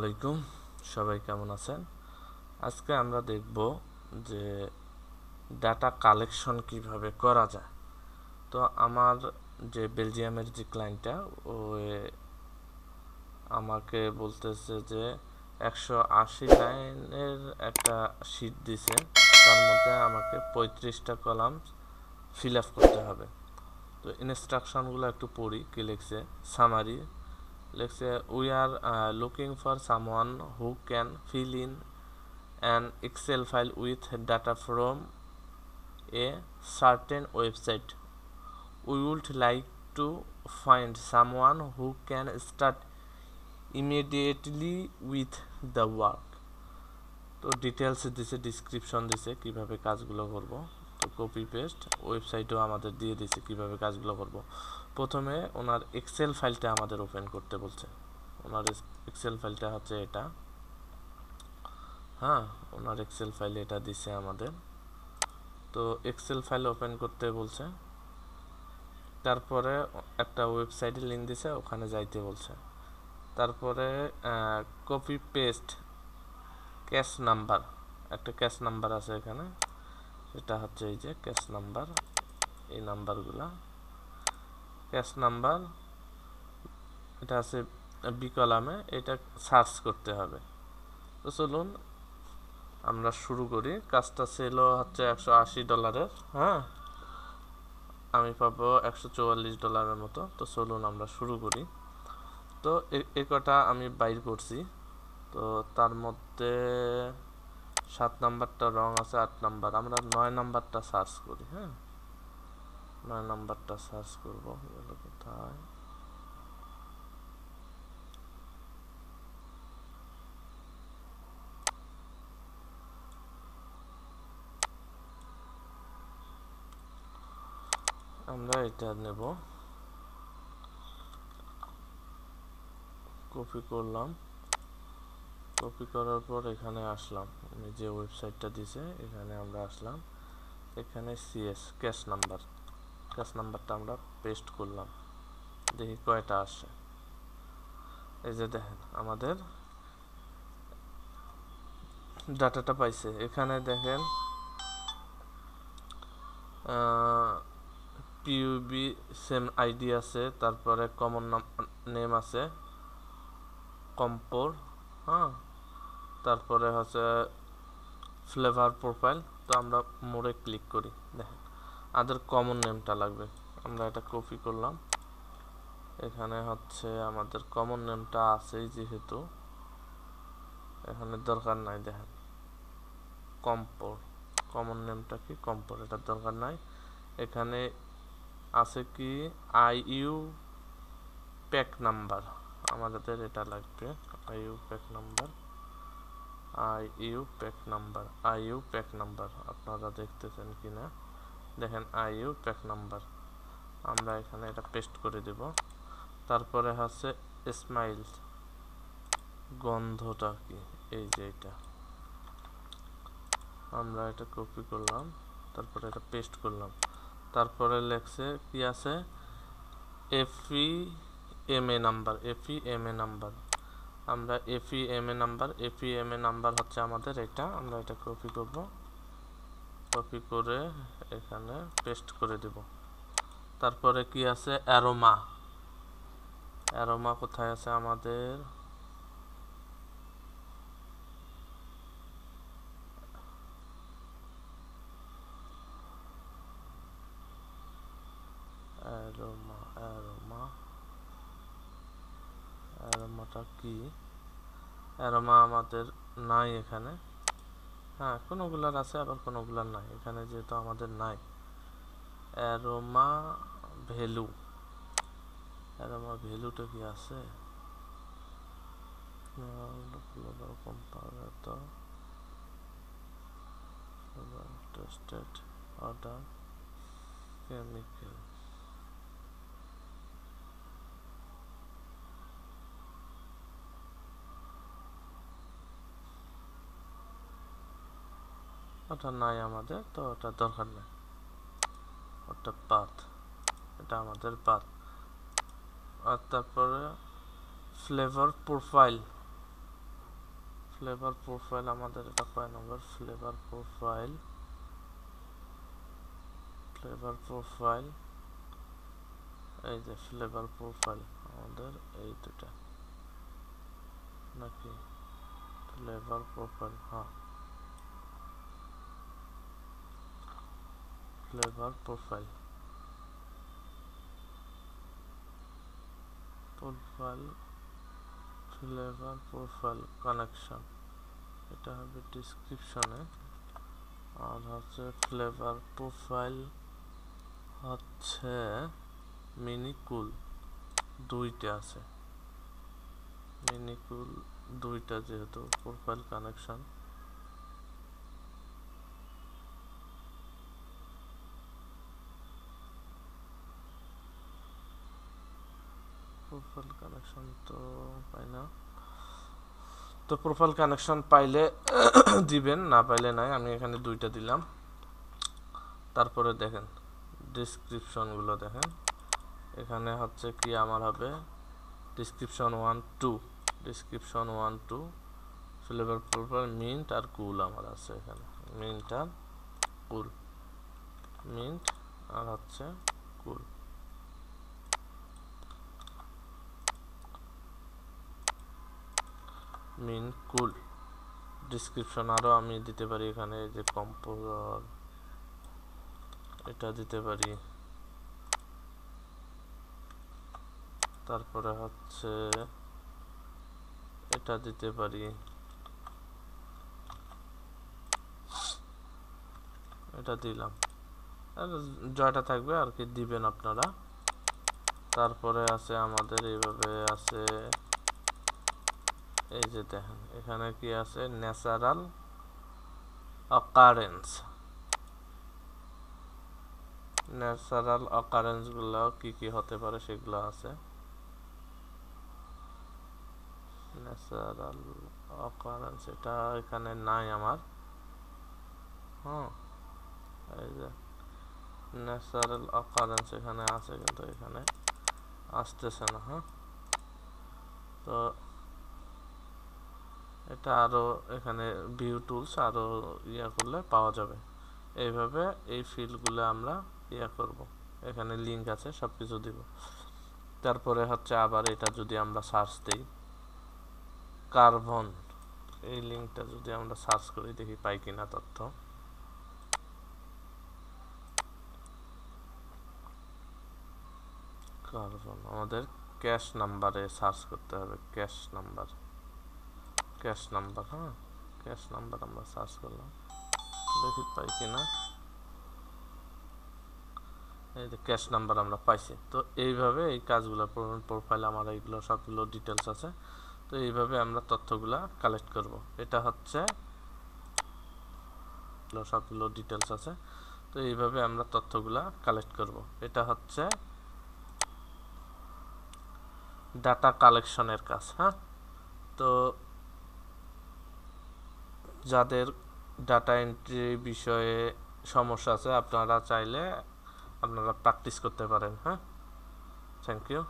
আলাইকুম, সবাই কেমন আছেন? আজকে আমরা দেখব যে ডাটা কালেকশন কিভাবে করা যায়। তো আমার যে বেলজিয়ামের যে ক্লায়েন্টটা ও আমাকে বলতেছে যে 180 লাইনের একটা শিট দিছে, তার মধ্যে আমাকে 35টা কলাম ফিল আপ করতে হবে। তো ইনস্ট্রাকশনগুলো একটু পড়ি। কি লিখছে? সামারি লিখছে, we are looking for someone who can fill in an Excel file with data from a certain website. We would like to find someone who can start immediately with the work. তো details দিছে, description দিছে কিভাবে কাজগুলো করব। তো copy paste, ওয়েবসাইটও আমাদের দিয়ে দিছে কিভাবে কাজগুলো করব। প্রথমে ওনার এক্সেল ফাইলটা আমাদের ওপেন করতে বলছে। ওনার এক্সেল ফাইলটা হচ্ছে এটা। হ্যাঁ, ওনার এক্সেল ফাইল এটা দিছে আমাদের। তো এক্সেল ফাইল ওপেন করতে বলছে, তারপরে একটা ওয়েবসাইটে লিঙ্ক দিছে, ওখানে যাইতে বলছে। তারপরে কপি পেস্ট ক্যাশ নাম্বার, একটা ক্যাশ নাম্বার আছে এখানে, এটা হচ্ছে এই যে ক্যাশ নাম্বার, এই নাম্বারগুলা ক্যাশ নাম্বার, এটা আছে বি কলামে, এটা সার্চ করতে হবে। তো চলুন আমরা শুরু করি। কাজটা ছিল হচ্ছে $180। হ্যাঁ, আমি পাবো $144 মতো। তো চলুন আমরা শুরু করি। তো এ কটা আমি বাইর করছি। তো তার মধ্যে 7 নাম্বারটা রং আছে, 8 নাম্বার, আমরা 9 নাম্বারটা সার্চ করি। হ্যাঁ, 9 নাম্বারটা সার্চ করব। এগুলো কোথায়? আমরা এটা নেব, কপি করলাম। কপি করার পর এখানে আসলাম, আমি যে ওয়েবসাইটটা দিছে এখানে আমরা আসলাম। এখানে সিএস ক্যাশ নাম্বারটা আমরা পেস্ট করলাম, দেখি কয়টা আসে। এই যে দেখেন আমাদের ডাটাটা পাইছে। এখানে দেখেন পিইউবি সেম আইডি আছে, তারপরে কমন নেম আছে কম্পোর। হ্যাঁ, তারপরে হচ্ছে ফ্লেভার প্রোফাইল। তো আমরা মোড়ে ক্লিক করি, দেখেন আমাদের কমন নেমটা লাগবে। আমরা এটা কপি করলাম, এখানে হচ্ছে আমাদের কমন নেমটা আছেই, যেহেতু এখানে দরকার নাই। দেখেন কম্পোর, কমন নেমটা কি কম্পোর, এটা দরকার নাই। এখানে আছে কি আইইউ প্যাক নাম্বার, আমাদের এটা লাগবে। আইইউ প্যাক নাম্বার আপনারা দেখতেছেন কিনা দেখেন, আইইউ প্যাক নাম্বার আমরা এখানে এটা পেস্ট করে দেব। তারপরে হচ্ছে স্মাইল, গন্ধটা কি, এই যে এটা আমরা এটা কপি করলাম, তারপরে এটা পেস্ট করলাম। তারপরে লেখছে কি আছে এফইএমএ নাম্বার, আমরা এফইএমএ নাম্বার হচ্ছে আমাদের এটা। আমরা এটা কপি করব, কপি করে এখানে পেস্ট করে দেব। তারপরে কি আছে অ্যারোমা কোথায় আছে আমাদের? অ্যারোমাটা কি? অ্যারোমা আমাদের নাই এখানে। হ্যাঁ, কোনোগুলার আছে আবার কোনোগুলার নাই। এখানে যেহেতু আমাদের নাই অ্যারোমা ভ্যালুটা কি আছে? কম্পারেটর টেস্টেড অর্ডার কেমিক্যাল, ওটা নাই আমাদের, তো ওটা দরকার নেই, ওটা বাদ, এটা আমাদের বাদ। আর তারপরে ফ্লেভার প্রোফাইল, ফ্লেভার প্রোফাইল আমাদের এটা কয় নম্বর? ফ্লেভার প্রোফাইল, ফ্লেভার প্রোফাইল, এই যে ফ্লেভার প্রোফাইল আমাদের এই দুটা নাকি? ফ্লেভার প্রোফাইল, হ্যাঁ flavour profile, profile flavour profile connection, এটা হবে ডিসক্রিপশনে। আর হচ্ছে ফ্লেভার প্রোফাইল হচ্ছে মিনি কুল, দুইটা আছে মিনি কুল দুইটা, যেহেতু প্রোফাইল কানেকশন। প্রোফাইল কানেকশন তো পাই না, তো প্রোফাইল কানেকশন পাইলে দিবেন, না পাইলে নাই। আমি এখানে দুইটা দিলাম। তারপরে দেখেন ডিসক্রিপশনগুলো দেখেন, এখানে হচ্ছে কি আমার হবে description 1 2, description 1 2 flavour profile mint আর কুল আমার আছে এখানে, মিন্ট আর কুল, মিন্ট আর হচ্ছে কুল। মিন কুল ডিসক্রিপশন আরও আমি দিতে পারি এখানে, যে কম্পোজার এটা দিতে পারি। তারপরে হচ্ছে এটা দিতে পারি, এটা দিলাম, জয়টা থাকবে আর কি, দিবেন আপনারা। তারপরে আছে আমাদের এইভাবে আছে, এই যে দেখেন এখানে কি আছে, ন্যাচারাল অকারেন্স, ন্যাচারাল অকারেন্স গুলো কি কি হতে পারে সেগুলো আছে। ন্যাচারাল অকারেন্স এটা এখানে নাই আমার, এই যে ন্যাচারাল অকারেন্স এখানে আছে, কিন্তু এখানে আসতেছে না। তো এটা আরো এখানে ভিউ টুলস আরো ইয়া করলে পাওয়া যাবে। এইভাবে এই ফিল্ডগুলো আমরা ইয়া করব, এখানে লিংক আছে সবকিছু দিব। তারপরে হচ্ছে আবার এটা যদি আমরা সার্চ দেই, কার্বন, এই লিংকটা যদি আমরা সার্চ করি দেখি পাই কিনা তথ্য। কার্বন আমাদের ক্যাশ নাম্বারে সার্চ করতে হবে, cash number, cash number, cash number আমরা সার্চ করলাম, দেখি পাই কিনা। এই যে ক্যাশ নাম্বার আমরা পাইছি। তো এইভাবে এই কাজগুলো, প্রোফাইল আমার এইগুলো সবগুলো ডিটেলস আছে। তো এইভাবে আমরা তথ্যগুলা কালেক্ট করব। এটা হচ্ছে সবগুলো ডিটেলস আছে। তো এইভাবে আমরা তথ্যগুলা কালেক্ট করব। এটা হচ্ছে ডাটা কালেকশনের কাজ। তো যাদের ডাটা এন্ট্রি বিষয়ে সমস্যা আছে আপনারা চাইলে আপনারা প্র্যাকটিস করতে পারেন। Thank you.